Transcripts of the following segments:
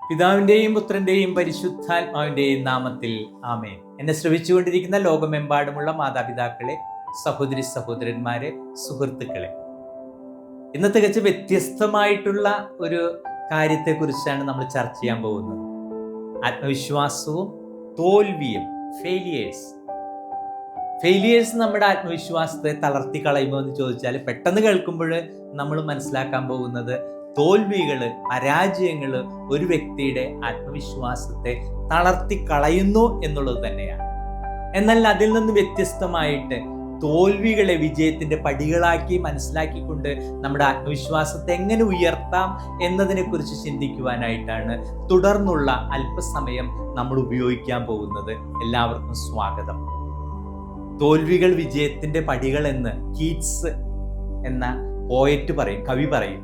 പിതാവിൻ്റെയും പുത്രൻ്റെയും പരിശുദ്ധാത്മാവിൻ്റെയും നാമത്തിൽ ആമേൻ. എന്നെ ശ്രവിച്ചുകൊണ്ടിരിക്കുന്ന ലോകമെമ്പാടുമുള്ള മാതാപിതാക്കളെ, സഹോദരി സഹോദരന്മാരെ, സുഹൃത്തുക്കളെ, ഇന്ന് തികച്ചും വ്യത്യസ്തമായിട്ടുള്ള ഒരു കാര്യത്തെക്കുറിച്ചാണ് നമ്മൾ ചർച്ച ചെയ്യാൻ പോകുന്നത്. ആത്മവിശ്വാസവും തോൽവിയും, ഫെയിലിയേഴ്സ് നമ്മുടെ ആത്മവിശ്വാസത്തെ തളർത്തി കളയുമോ എന്ന് ചോദിച്ചാൽ പെട്ടെന്ന് കേൾക്കുമ്പോൾ നമ്മൾ മനസ്സിലാക്കാൻ പോകുന്നത് തോൽവികള്, പരാജയങ്ങള് ഒരു വ്യക്തിയുടെ ആത്മവിശ്വാസത്തെ തളർത്തി കളയുന്നു എന്നുള്ളത് തന്നെയാണ്. എന്നാൽ അതിൽ നിന്ന് വ്യത്യസ്തമായിട്ട് തോൽവികളെ വിജയത്തിന്റെ പടികളാക്കി മനസ്സിലാക്കിക്കൊണ്ട് നമ്മുടെ ആത്മവിശ്വാസത്തെ എങ്ങനെ ഉയർത്താം എന്നതിനെ കുറിച്ച് ചിന്തിക്കുവാനായിട്ടാണ് തുടർന്നുള്ള അല്പസമയം നമ്മൾ ഉപയോഗിക്കാൻ പോകുന്നത്. എല്ലാവർക്കും സ്വാഗതം. തോൽവികൾ വിജയത്തിന്റെ പടികൾ എന്ന് കീറ്റ്സ് എന്ന പോയറ്റ് പറയും, കവി പറയും.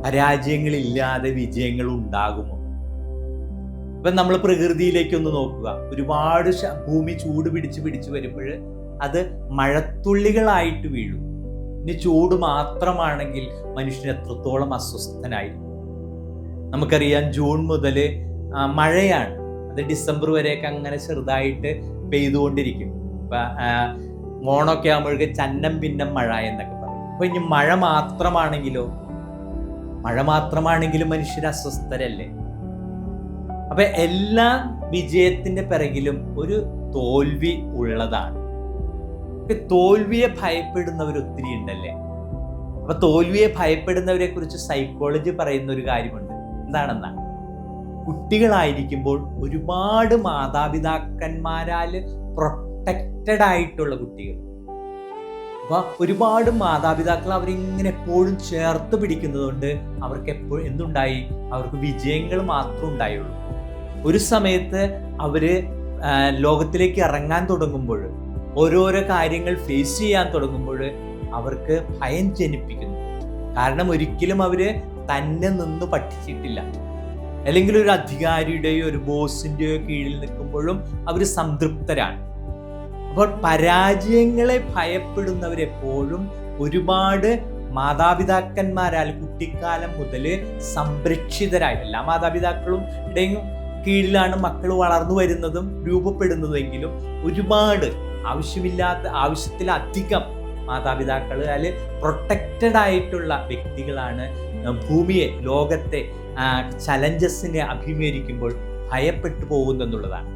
പരാജയങ്ങളില്ലാതെ വിജയങ്ങൾ ഉണ്ടാകുമോ? ഇപ്പം നമ്മൾ പ്രകൃതിയിലേക്കൊന്ന് നോക്കുക. ഒരുപാട് ഭൂമി ചൂട് പിടിച്ച് വരുമ്പോൾ അത് മഴത്തുള്ളികളായിട്ട് വീഴും. ഇനി ചൂട് മാത്രമാണെങ്കിൽ മനുഷ്യൻ എത്രത്തോളം അസ്വസ്ഥനായിരിക്കും. നമുക്കറിയാം, ജൂൺ മുതൽ മഴയാണ്. അത് ഡിസംബർ വരെയൊക്കെ അങ്ങനെ ചെറുതായിട്ട് പെയ്തുകൊണ്ടിരിക്കും. ഇപ്പം ഓണമൊക്കെ ആകുമ്പോഴേക്ക് ചന്നം ഭിന്നം മഴ എന്നൊക്കെ പറയും. അപ്പൊ ഇനി മഴ മാത്രമാണെങ്കിലും മനുഷ്യർ അസ്വസ്ഥരല്ലേ? അപ്പൊ എല്ലാ വിജയത്തിന്റെ പിറകിലും ഒരു തോൽവി ഉള്ളതാണ്. തോൽവിയെ ഭയപ്പെടുന്നവർ ഒത്തിരി ഉണ്ടല്ലേ? അപ്പൊ തോൽവിയെ ഭയപ്പെടുന്നവരെ കുറിച്ച് സൈക്കോളജി പറയുന്ന ഒരു കാര്യമുണ്ട്. എന്താണെന്നാ, കുട്ടികളായിരിക്കുമ്പോൾ ഒരുപാട് മാതാപിതാക്കന്മാരാൽ പ്രൊട്ടക്റ്റഡ് ആയിട്ടുള്ള കുട്ടികൾ. അപ്പൊ ഒരുപാട് മാതാപിതാക്കൾ അവരിങ്ങനെ എപ്പോഴും ചേർത്ത് പിടിക്കുന്നതുകൊണ്ട് അവർക്ക് എപ്പോഴും എന്തുണ്ടായി? അവർക്ക് വിജയങ്ങൾ മാത്രം ഉണ്ടായുള്ളൂ. ഒരു സമയത്ത് അവര് ലോകത്തിലേക്ക് ഇറങ്ങാൻ തുടങ്ങുമ്പോൾ, ഓരോരോ കാര്യങ്ങൾ ഫേസ് ചെയ്യാൻ തുടങ്ങുമ്പോൾ അവർക്ക് ഭയം ജനിപ്പിക്കുന്നു. കാരണം ഒരിക്കലും അവര് തന്നെ നിന്ന് പഠിച്ചിട്ടില്ല. അല്ലെങ്കിൽ ഒരു അധികാരിയുടെയോ ഒരു ബോസിന്റെയോ കീഴിൽ നിൽക്കുമ്പോഴും അവർ സംതൃപ്തരാണ്. അപ്പോൾ പരാജയങ്ങളെ ഭയപ്പെടുന്നവരെപ്പോഴും ഒരുപാട് മാതാപിതാക്കന്മാരാൽ കുട്ടിക്കാലം മുതൽ സംരക്ഷിതരായി, എല്ലാ മാതാപിതാക്കളുടെയും കീഴിലാണ് മക്കൾ വളർന്നു വരുന്നതും രൂപപ്പെടുന്നതെങ്കിലും ഒരുപാട് ആവശ്യത്തിലധികം മാതാപിതാക്കളാൽ പ്രൊട്ടക്റ്റഡ് ആയിട്ടുള്ള വ്യക്തികളാണ് ഭൂമിയെ, ലോകത്തെ ചലഞ്ചസിനെ അഭിമുഖീകരിക്കുമ്പോൾ ഭയപ്പെട്ടു പോകുന്നെന്നുള്ളതാണ്.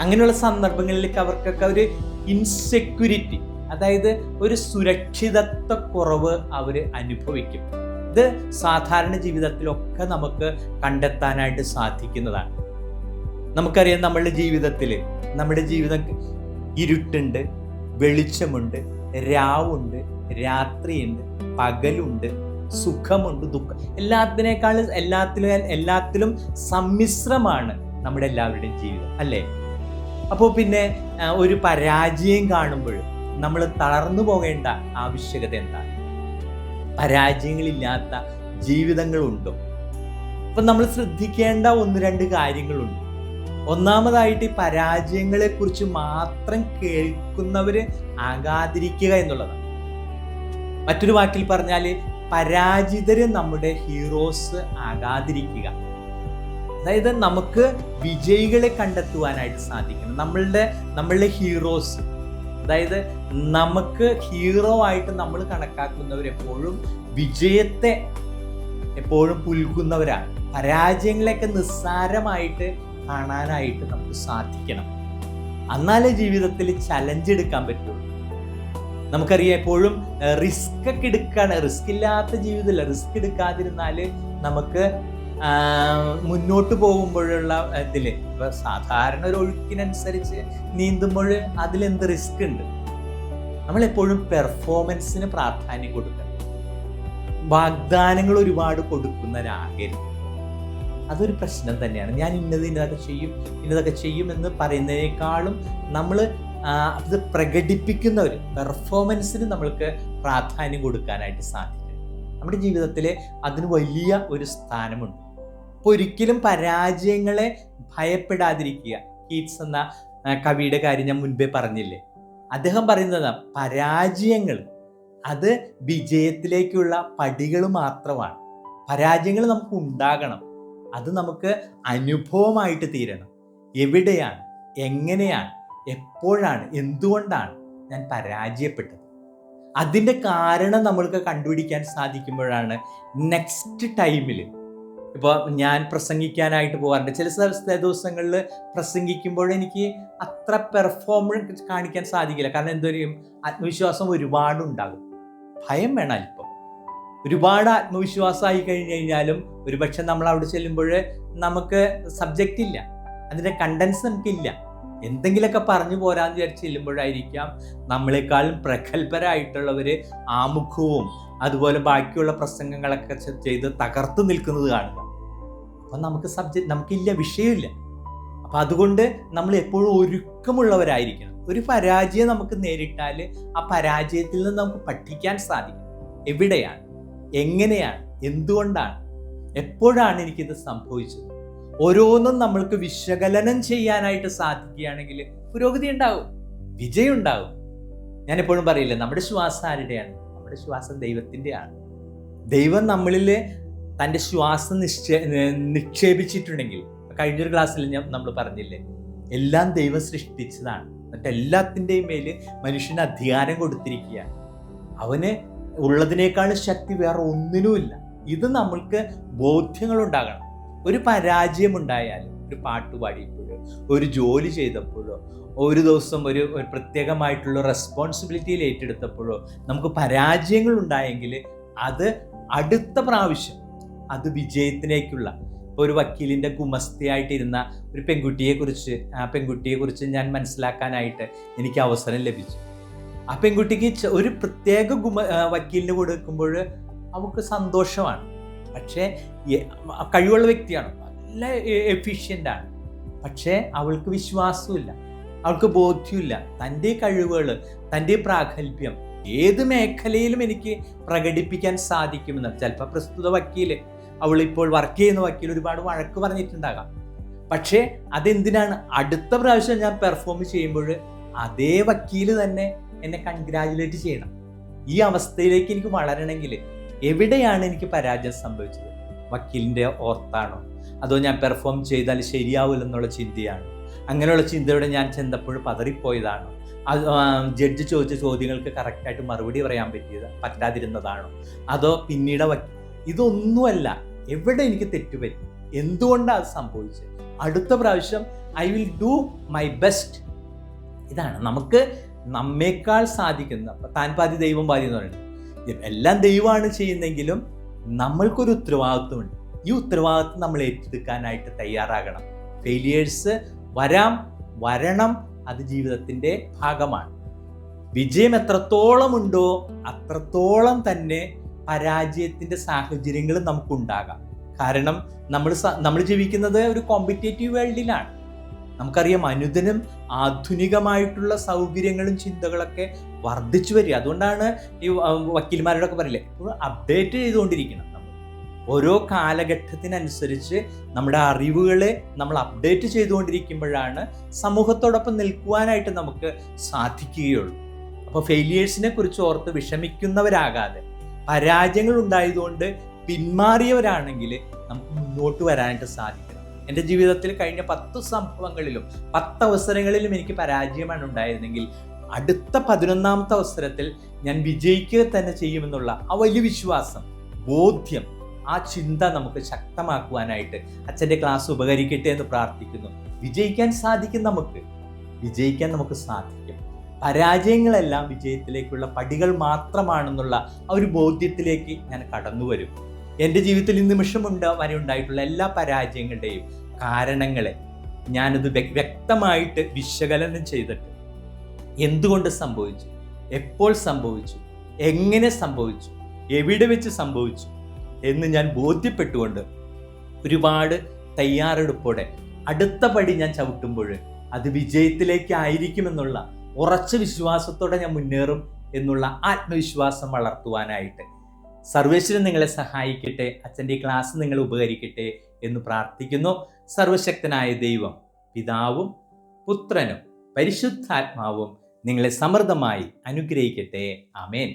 അങ്ങനെയുള്ള സന്ദർഭങ്ങളിലേക്ക് അവർക്കൊക്കെ ഒരു ഇൻസെക്യൂരിറ്റി, അതായത് ഒരു സുരക്ഷിതത്വക്കുറവ് അവർ അനുഭവിക്കും. ഇത് സാധാരണ ജീവിതത്തിലൊക്കെ നമുക്ക് കണ്ടെത്താനായിട്ട് സാധിക്കുന്നതാണ്. നമുക്കറിയാം, നമ്മുടെ ജീവിതം ഇരുട്ടുണ്ട്, വെളിച്ചമുണ്ട്, രാവുണ്ട്, രാത്രിയുണ്ട്, പകലുണ്ട്, സുഖമുണ്ട്, ദുഃഖം. എല്ലാത്തിലും സമ്മിശ്രമാണ് നമ്മുടെ എല്ലാവരുടെയും ജീവിതം, അല്ലേ? അപ്പോൾ പിന്നെ ഒരു പരാജയം കാണുമ്പോൾ നമ്മൾ തളർന്നു പോകേണ്ട ആവശ്യകത എന്താണ്? പരാജയങ്ങളില്ലാത്ത ജീവിതങ്ങളുണ്ടോ? അപ്പം നമ്മൾ ശ്രദ്ധിക്കേണ്ട ഒന്ന് രണ്ട് കാര്യങ്ങളുണ്ട്. ഒന്നാമതായിട്ട്, ഈ പരാജയങ്ങളെ കുറിച്ച് മാത്രം കേൾക്കുന്നവര് ആകാതിരിക്കുക എന്നുള്ളതാണ്. മറ്റൊരു വാക്കിൽ പറഞ്ഞാൽ, പരാജിതര് നമ്മുടെ ഹീറോസ് ആകാതിരിക്കുക. അതായത് നമുക്ക് വിജയികളെ കണ്ടെത്തുവാനായിട്ട് സാധിക്കണം. നമ്മളുടെ ഹീറോസ്, അതായത് നമുക്ക് ഹീറോ ആയിട്ട് നമ്മൾ കണക്കാക്കുന്നവരെപ്പോഴും വിജയത്തെ എപ്പോഴും പുൽകുന്നവരാണ്. പരാജയങ്ങളെയൊക്കെ നിസ്സാരമായിട്ട് കാണാനായിട്ട് നമുക്ക് സാധിക്കണം. എന്നാലേ ജീവിതത്തിൽ ചലഞ്ച് എടുക്കാൻ പറ്റുള്ളൂ. നമുക്കറിയാം, എപ്പോഴും റിസ്ക് ഇല്ലാത്ത ജീവിതമില്ല. റിസ്ക് എടുക്കാതിരുന്നാൽ നമുക്ക് മുന്നോട്ട് പോകുമ്പോഴുള്ള ഇതില്, ഇപ്പൊ സാധാരണ ഒരു ഒഴുക്കിനനുസരിച്ച് നീന്തുമ്പോൾ അതിലെന്ത് റിസ്ക് ഉണ്ട്? നമ്മളെപ്പോഴും പെർഫോമൻസിന് പ്രാധാന്യം കൊടുക്കണം. വാഗ്ദാനങ്ങൾ ഒരുപാട് കൊടുക്കുന്നവരാകരുത്. അതൊരു പ്രശ്നം തന്നെയാണ്. ഞാൻ ഇന്നതൊക്കെ ചെയ്യും എന്ന് പറയുന്നതിനേക്കാളും നമ്മൾ അത് പ്രകടിപ്പിക്കുന്നവർ, പെർഫോമൻസിന് നമ്മൾക്ക് പ്രാധാന്യം കൊടുക്കാനായിട്ട് സാധിക്കും. നമ്മുടെ ജീവിതത്തിൽ അതിന് വലിയ ഒരു സ്ഥാനമുണ്ട്. അപ്പോൾ ഒരിക്കലും പരാജയങ്ങളെ ഭയപ്പെടാതിരിക്കുക. കീറ്റ്സ് എന്ന കവിയുടെ കാര്യം ഞാൻ മുൻപേ പറഞ്ഞില്ലേ? അദ്ദേഹം പറയുന്നത് പരാജയങ്ങൾ അത് വിജയത്തിലേക്കുള്ള പടികൾ മാത്രമാണ്. പരാജയങ്ങൾ നമുക്ക് ഉണ്ടാകണം. അത് നമുക്ക് അനുഭവമായിട്ട് തീരണം. എവിടെയാണ്, എങ്ങനെയാണ്, എപ്പോഴാണ്, എന്തുകൊണ്ടാണ് ഞാൻ പരാജയപ്പെട്ടത്, അതിൻ്റെ കാരണം നമ്മൾക്ക് കണ്ടുപിടിക്കാൻ സാധിക്കുമ്പോഴാണ് നെക്സ്റ്റ് ടൈമിൽ, ഇപ്പോൾ ഞാൻ പ്രസംഗിക്കാനായിട്ട് പോകാറുണ്ട്. ചില ദിവസങ്ങളിൽ പ്രസംഗിക്കുമ്പോൾ എനിക്ക് അത്ര പെർഫോമൻസ് കാണിക്കാൻ സാധിക്കില്ല. കാരണം എന്തൊരു ആത്മവിശ്വാസം ഒരുപാടുണ്ടാകും. ഭയം വേണം അല്പം. ഒരുപാട് ആത്മവിശ്വാസമായി കഴിഞ്ഞ് കഴിഞ്ഞാലും ഒരുപക്ഷെ നമ്മൾ അവിടെ ചെല്ലുമ്പോൾ നമുക്ക് സബ്ജക്റ്റ് ഇല്ല, അതിൻ്റെ കണ്ടൻസ് നമുക്കില്ല. എന്തെങ്കിലുമൊക്കെ പറഞ്ഞു പോരാന്ന് വിചാരിച്ച് ചെല്ലുമ്പോഴായിരിക്കാം നമ്മളെക്കാളും പ്രഗത്ഭരായിട്ടുള്ളവർ ആമുഖവും അതുപോലെ ബാക്കിയുള്ള പ്രസംഗങ്ങളൊക്കെ ചെയ്ത് തകർത്ത് നിൽക്കുന്നത് കാണുക. അപ്പം നമുക്കില്ല, വിഷയമില്ല. അപ്പം അതുകൊണ്ട് നമ്മൾ എപ്പോഴും ഒരുക്കമുള്ളവരായിരിക്കണം. ഒരു പരാജയം നമുക്ക് നേരിട്ടാൽ ആ പരാജയത്തിൽ നിന്ന് നമുക്ക് പഠിക്കാൻ സാധിക്കും. എവിടെയാണ്, എങ്ങനെയാണ്, എന്തുകൊണ്ടാണ്, എപ്പോഴാണ് എനിക്കിത് സംഭവിച്ചത്, ഓരോന്നും നമ്മൾക്ക് വിശകലനം ചെയ്യാനായിട്ട് സാധിക്കുകയാണെങ്കിൽ പുരോഗതി ഉണ്ടാവും, വിജയം ഉണ്ടാവും. ഞാൻ എപ്പോഴും പറയില്ല, നമ്മുടെ ശ്വാസം ആരുടെയാണ്? നമ്മുടെ ശ്വാസം ദൈവത്തിൻ്റെയാണ്. ദൈവം നമ്മളിൽ തൻ്റെ ശ്വാസം നിക്ഷേപിച്ചിട്ടുണ്ടെങ്കിൽ, കഴിഞ്ഞൊരു ക്ലാസ്സിൽ നമ്മൾ പറഞ്ഞില്ലേ, എല്ലാം ദൈവം സൃഷ്ടിച്ചതാണ്. എന്നിട്ട് എല്ലാത്തിൻ്റെയും മേൽ മനുഷ്യന് അധികാരം കൊടുത്തിരിക്കുകയാണ്. അവന് ഉള്ളതിനേക്കാൾ ശക്തി വേറെ ഒന്നിനുമില്ല. ഇത് നമ്മൾക്ക് ബോധ്യങ്ങളുണ്ടാകണം. ഒരു പരാജയം ഉണ്ടായാലും, ഒരു പാട്ട് പാടിയപ്പോഴോ, ഒരു ജോലി ചെയ്തപ്പോഴോ, ഒരു ദിവസം ഒരു പ്രത്യേകമായിട്ടുള്ള റെസ്പോൺസിബിലിറ്റിയിൽ ഏറ്റെടുത്തപ്പോഴോ നമുക്ക് പരാജയങ്ങൾ ഉണ്ടായെങ്കിൽ അത് അടുത്ത പ്രാവശ്യം അത് വിജയത്തിലേക്കുള്ള, ഇപ്പോൾ ഒരു വക്കീലിൻ്റെ ഗുമസ്തയായിട്ടിരുന്ന ഒരു പെൺകുട്ടിയെക്കുറിച്ച് ഞാൻ മനസ്സിലാക്കാനായിട്ട് എനിക്ക് അവസരം ലഭിച്ചു. ആ പെൺകുട്ടിക്ക് ഒരു പ്രത്യേക വക്കീലിന് കൊടുക്കുമ്പോൾ അവൾക്ക് സന്തോഷമാണ്. പക്ഷേ കഴിവുള്ള വ്യക്തിയാണ്, നല്ല എഫിഷ്യൻ്റാണ്. പക്ഷേ അവൾക്ക് വിശ്വാസമില്ല, അവൾക്ക് ബോധ്യമില്ല. തൻ്റെ കഴിവുകൾ, തൻ്റെ പ്രാഗൽഭ്യം ഏത് മേഖലയിലും എനിക്ക് പ്രകടിപ്പിക്കാൻ സാധിക്കുമെന്ന്. ചിലപ്പോൾ പ്രസ്തുത വക്കീൽ, അവളിപ്പോൾ വർക്ക് ചെയ്യുന്ന വക്കീൽ ഒരുപാട് വഴക്ക് പറഞ്ഞിട്ടുണ്ടാകാം. പക്ഷേ അതെന്തിനാണ്? അടുത്ത പ്രാവശ്യം ഞാൻ പെർഫോം ചെയ്യുമ്പോൾ അതേ വക്കീൽ തന്നെ എന്നെ കൺഗ്രാജുലേറ്റ് ചെയ്യണം. ഈ അവസ്ഥയിലേക്ക് എനിക്ക് വളരണമെങ്കിൽ എവിടെയാണ് എനിക്ക് പരാജയം സംഭവിച്ചത്? വക്കീലിൻ്റെ ഓർത്താണോ, അതോ ഞാൻ പെർഫോം ചെയ്താൽ ശരിയാവില്ലെന്നുള്ള ചിന്തയാണോ? അങ്ങനെയുള്ള ചിന്തയോടെ ഞാൻ ചെന്നപ്പോൾ പതറിപ്പോയതാണോ? അത് ജഡ്ജ് ചോദിച്ച ചോദ്യങ്ങൾക്ക് കറക്റ്റായിട്ട് മറുപടി പറയാൻ പറ്റാതിരുന്നതാണോ? അതോ പിന്നീട് ഇതൊന്നുമല്ല. എവിടെ എനിക്ക് തെറ്റുപറ്റി, എന്തുകൊണ്ടാണ് അത് സംഭവിച്ചത്? അടുത്ത പ്രാവശ്യം I will do my best. ഇതാണ് നമുക്ക് നമ്മേക്കാൾ സാധിക്കുന്ന, താൻ പാതി ദൈവം പാതി എന്ന് പറയുന്നത്. എല്ലാം ദൈവമാണ് ചെയ്യുന്നെങ്കിലും നമ്മൾക്കൊരു ഉത്തരവാദിത്വമുണ്ട്. ഈ ഉത്തരവാദിത്വം നമ്മൾ ഏറ്റെടുക്കാനായിട്ട് തയ്യാറാകണം. ഫെയിലിയേഴ്സ് വരണം, അത് ജീവിതത്തിൻ്റെ ഭാഗമാണ്. വിജയം എത്രത്തോളം ഉണ്ടോ അത്രത്തോളം തന്നെ പരാജയത്തിൻ്റെ സാഹചര്യങ്ങൾ നമുക്കുണ്ടാകാം. കാരണം നമ്മൾ ജീവിക്കുന്നത് ഒരു കോമ്പറ്റേറ്റീവ് വേൾഡിലാണ്. നമുക്കറിയാം, അനുദിനം ആധുനികമായിട്ടുള്ള സൗകര്യങ്ങളും ചിന്തകളൊക്കെ വർദ്ധിച്ചു വരിക. അതുകൊണ്ടാണ് ഈ വക്കീൽമാരോടൊക്കെ പറയില്ലേ, ഇപ്പോൾ അപ്ഡേറ്റ് ചെയ്തുകൊണ്ടിരിക്കണം. നമ്മൾ ഓരോ കാലഘട്ടത്തിനനുസരിച്ച് നമ്മുടെ അറിവുകളെ നമ്മൾ അപ്ഡേറ്റ് ചെയ്തുകൊണ്ടിരിക്കുമ്പോഴാണ് സമൂഹത്തോടൊപ്പം നിൽക്കുവാനായിട്ട് നമുക്ക് സാധിക്കുകയുള്ളൂ. അപ്പോൾ ഫെയിലിയേഴ്സിനെ കുറിച്ച് ഓർത്ത് വിഷമിക്കുന്നവരാകാതെ, പരാജയങ്ങൾ ഉണ്ടായതുകൊണ്ട് പിന്മാറിയവരാണെങ്കിൽ നമുക്ക് മുന്നോട്ട് വരാനായിട്ട് സാധിക്കണം. എൻ്റെ ജീവിതത്തിൽ കഴിഞ്ഞ 10 സംഭവങ്ങളിലും 10 അവസരങ്ങളിലും എനിക്ക് പരാജയമാണ് ഉണ്ടായിരുന്നെങ്കിൽ അടുത്ത 11ാമത്തെ അവസരത്തിൽ ഞാൻ വിജയിക്കുക തന്നെ ചെയ്യുമെന്നുള്ള ആ വലിയ വിശ്വാസം, ബോധ്യം, ആ ചിന്ത നമുക്ക് ശക്തമാക്കുവാനായിട്ട് അച്ഛൻ്റെ ക്ലാസ് ഉപകരിക്കട്ടെ എന്ന് പ്രാർത്ഥിക്കുന്നു. വിജയിക്കാൻ നമുക്ക് സാധിക്കും. പരാജയങ്ങളെല്ലാം വിജയത്തിലേക്കുള്ള പടികൾ മാത്രമാണെന്നുള്ള ആ ഒരു ബോധ്യത്തിലേക്ക് ഞാൻ കടന്നു വരും. എൻ്റെ ജീവിതത്തിൽ ഈ നിമിഷം വരെ ഉണ്ടായിട്ടുള്ള എല്ലാ പരാജയങ്ങളുടെയും കാരണങ്ങളെ ഞാനത് വ്യക്തമായിട്ട് വിശകലനം ചെയ്തിട്ട് എന്തുകൊണ്ട് സംഭവിച്ചു, എപ്പോൾ സംഭവിച്ചു, എങ്ങനെ സംഭവിച്ചു, എവിടെ വെച്ച് സംഭവിച്ചു എന്ന് ഞാൻ ബോധ്യപ്പെട്ടുകൊണ്ട് ഒരുപാട് തയ്യാറെടുപ്പോടെ അടുത്ത പടി ഞാൻ ചവിട്ടുമ്പോൾ അത് വിജയത്തിലേക്കായിരിക്കുമെന്നുള്ള ഉറച്ച വിശ്വാസത്തോടെ ഞാൻ മുന്നേറും എന്നുള്ള ആത്മവിശ്വാസം വളർത്തുവാനായിട്ട് സർവേശ്വരൻ നിങ്ങളെ സഹായിക്കട്ടെ. അച്ഛൻ്റെ ഈ ക്ലാസ് നിങ്ങൾ ഉപകരിക്കട്ടെ എന്ന് പ്രാർത്ഥിക്കുന്നു. സർവശക്തനായ ദൈവം, പിതാവും പുത്രനും പരിശുദ്ധാത്മാവും നിങ്ങളെ സമൃദ്ധമായി അനുഗ്രഹിക്കട്ടെ. ആമേൻ.